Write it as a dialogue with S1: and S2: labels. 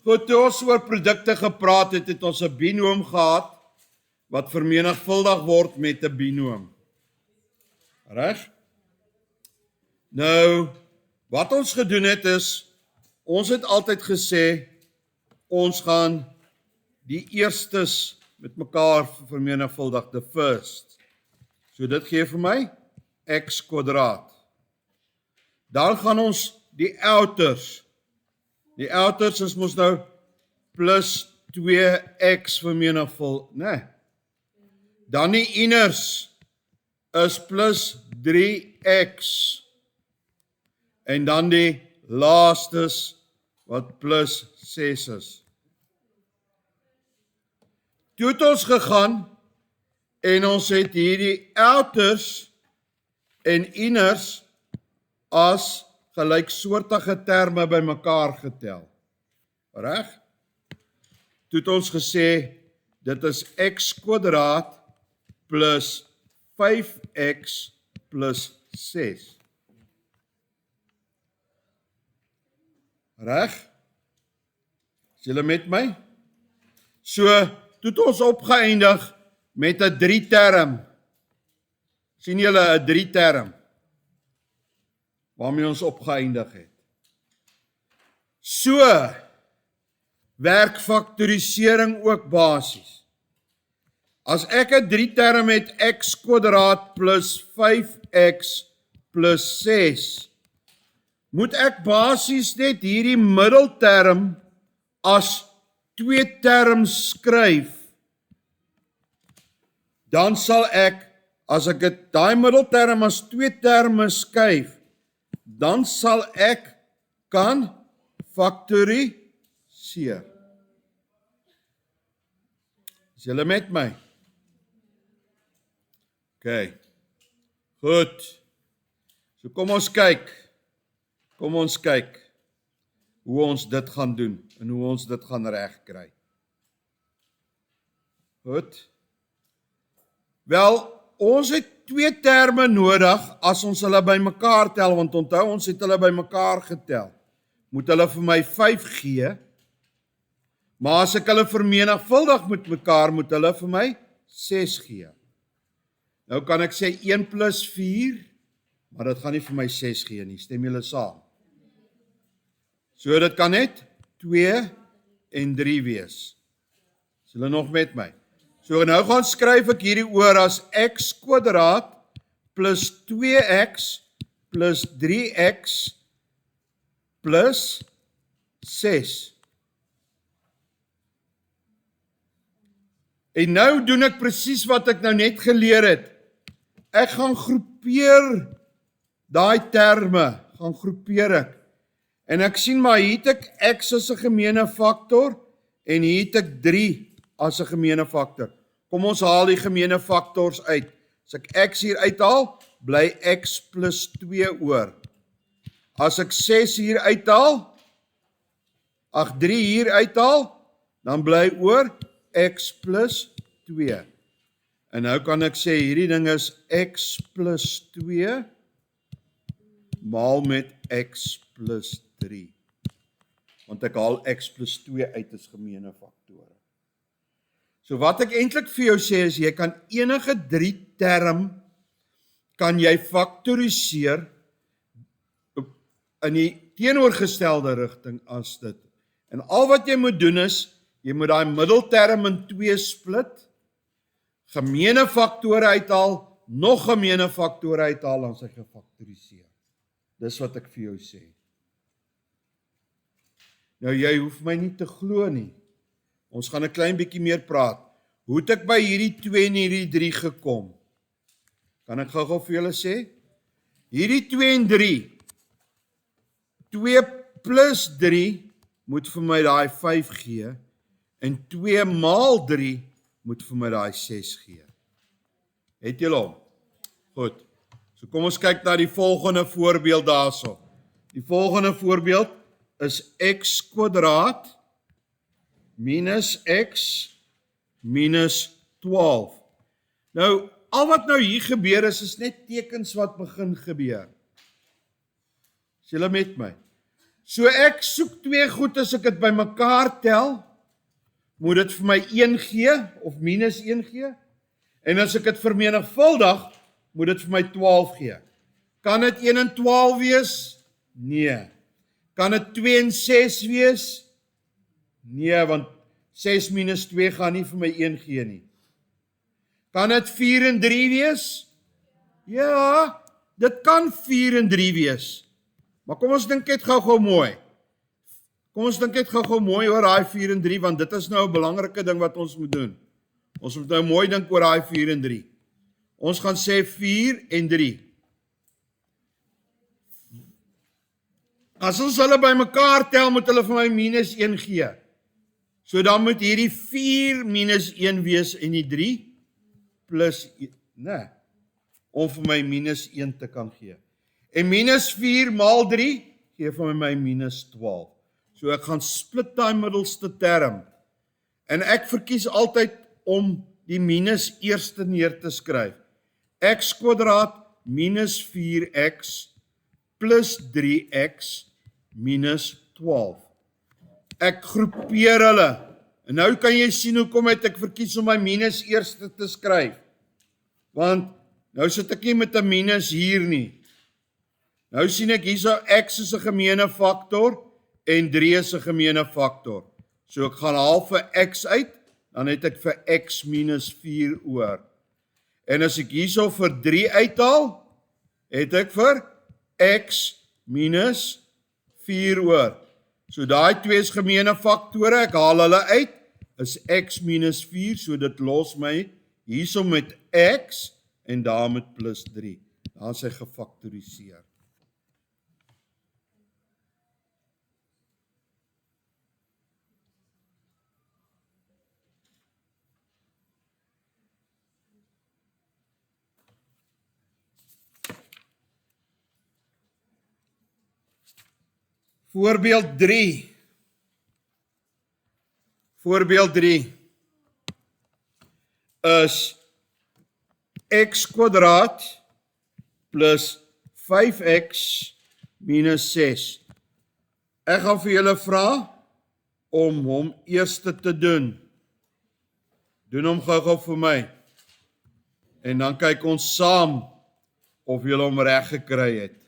S1: Goed, toe ons oor produkte gepraat het, het ons 'n binoom gehad, wat vermenigvuldig word met 'n binoom. Reg? Nou, wat ons gedoen het is, ons het altyd gesê, ons gaan die eerstes met mekaar vermenigvuldig, the first. So dit gee vir my x kwadraat. Dan gaan ons die outers. Die outers is mos nou plus 2x vermenigvuldig, nee. Dan die inners is plus 3x. En dan die laastes wat plus 6 is. Toe het ons gegaan en ons het hierdie outers en inners as gelyksoortige terme bymekaar getel. Reg? Toe het ons gesê dit is x kwadraat plus 5x plus 6. Reg? Is julle met my? So, toe het ons opgeëindig met 'n 3-term. Sien julle 'n 3-term? Waarmee ons opgeëindig het. So, werk faktorisering ook basies. As ek 'n 3-term het x kwadraat plus 5x plus 6, moet ek basies net hierdie middelterm as 2 terms skryf. Dan sal ek, as ek daai middelterm as 2 terme skryf, dan sal ek kan faktoriseer. Is julle met my? OK. Goed. So kom ons kyk hoe ons dit gaan doen en hoe ons dit gaan regkry. Goed. Wel, ons het 2 terme nodig as ons hulle bymekaar tel, want onthou ons het hulle bymekaar getel. Moet hulle vir my 5 gee, maar as ek hulle vermenigvuldig met mekaar, moet hulle vir my 6 gee. Nou kan ek sê 1 plus 4, maar dit gaan nie vir my 6 gee nie, stem julle saam? So dit kan net 2 en 3 wees. Is julle nog met my? So nou gaan skryf ek hierdie oor as x kwadraat plus 2x plus 3x plus 6. En nou doen ek presies wat ek nou net geleer het. Ek gaan groepeer daai terme, gaan groepeer ek. En ek sien maar hier het ek x as 'n gemeene faktor en hier het ek 3 as 'n gemeene faktor. Kom ons haal die gemeene faktors uit. As ek x hier uithaal, bly x plus 2 oor. As ek 6 hier uithaal, 3 hier uithaal, dan bly oor x plus 2. En nou kan ek sê hierdie ding is x plus 2 maal met x plus 3. Want ek haal x plus 2 uit as gemeene faktore. So wat ek eintlik vir jou sê is, jy kan enige 3 term kan jy faktoriseer in die teenoorgestelde rigting as dit. En al wat jy moet doen is, jy moet daai middelterm in 2 split, gemeene faktore uithaal, nog gemeene faktore uithaal, dan sy gefaktoriseer. Dis wat ek vir jou sê. Nou jy hoef my nie te glo nie. Ons gaan 'n klein bietjie meer praat. Hoe het ek by hierdie 2 en hierdie 3 gekom? Kan ek gou-gou vir julle sê? Hierdie 2 en 3. 2 plus 3 moet vir my daai 5 gee en 2 maal 3 moet vir my daai 6 gee. Het julle hom? Goed. So kom ons kyk na die volgende voorbeeld daarso. Die volgende voorbeeld is x kwadraat minus x minus 12. Nou, al wat nou hier gebeur is net tekens wat begin gebeur. Is julle met my? So ek soek twee goed, as ek dit bymekaar tel, moet dit vir my 1 gee, of minus 1 gee, en as ek dit vermenigvuldig, moet dit vir my 12 gee. Kan dit 1 en 12 wees? Nee. Kan dit 2 en 6 wees? Nee, want 6 minus 2 gaan nie vir my 1 gee nie. Kan dit 4 en 3 wees? Ja, dit kan 4 en 3 wees. Maar kom ons dink net gou-gou mooi. Kom ons dink net gou-gou mooi oor daai 4 en 3, want dit is nou 'n belangrike ding wat ons moet doen. Ons moet nou mooi dink oor daai 4 en 3. Ons gaan sê 4 en 3. As ons hulle bymekaar tel, moet hulle vir my minus 1 gee. So dan moet hierdie 4 minus 1 wees en die 3 plus 1, nee, om vir my minus 1 te kan gee. En minus 4 maal 3 gee vir my minus 12. So ek gaan split daai middelste term. En ek verkies altyd om die minus eerste neer te skryf. X kwadraat minus 4x plus 3x minus 12. Ek groepeer hulle. En nou kan jy sien hoekom het ek verkies om my minus eerste te skryf. Want nou sit ek nie met 'n minus hier nie. Nou sien ek hierso x is 'n gemeene faktor en 3 is 'n gemeene faktor. So ek gaan haal vir x uit, dan het ek vir x minus 4 oor. En as ek hierso vir 3 uithaal, het ek vir x minus 4 oor. So daai twee is gemeene faktore, ek haal hulle uit, is x minus 4, so dit los my hierso met x en daar met plus 3. Daar is hy gefaktoriseer. Voorbeeld 3. Voorbeeld 3 is x kwadraat plus 5x minus 6. Ek gaan vir julle vra om hom eers te doen. Doen hom gou-gou vir my. En dan kyk ons saam of julle hom reg gekry het.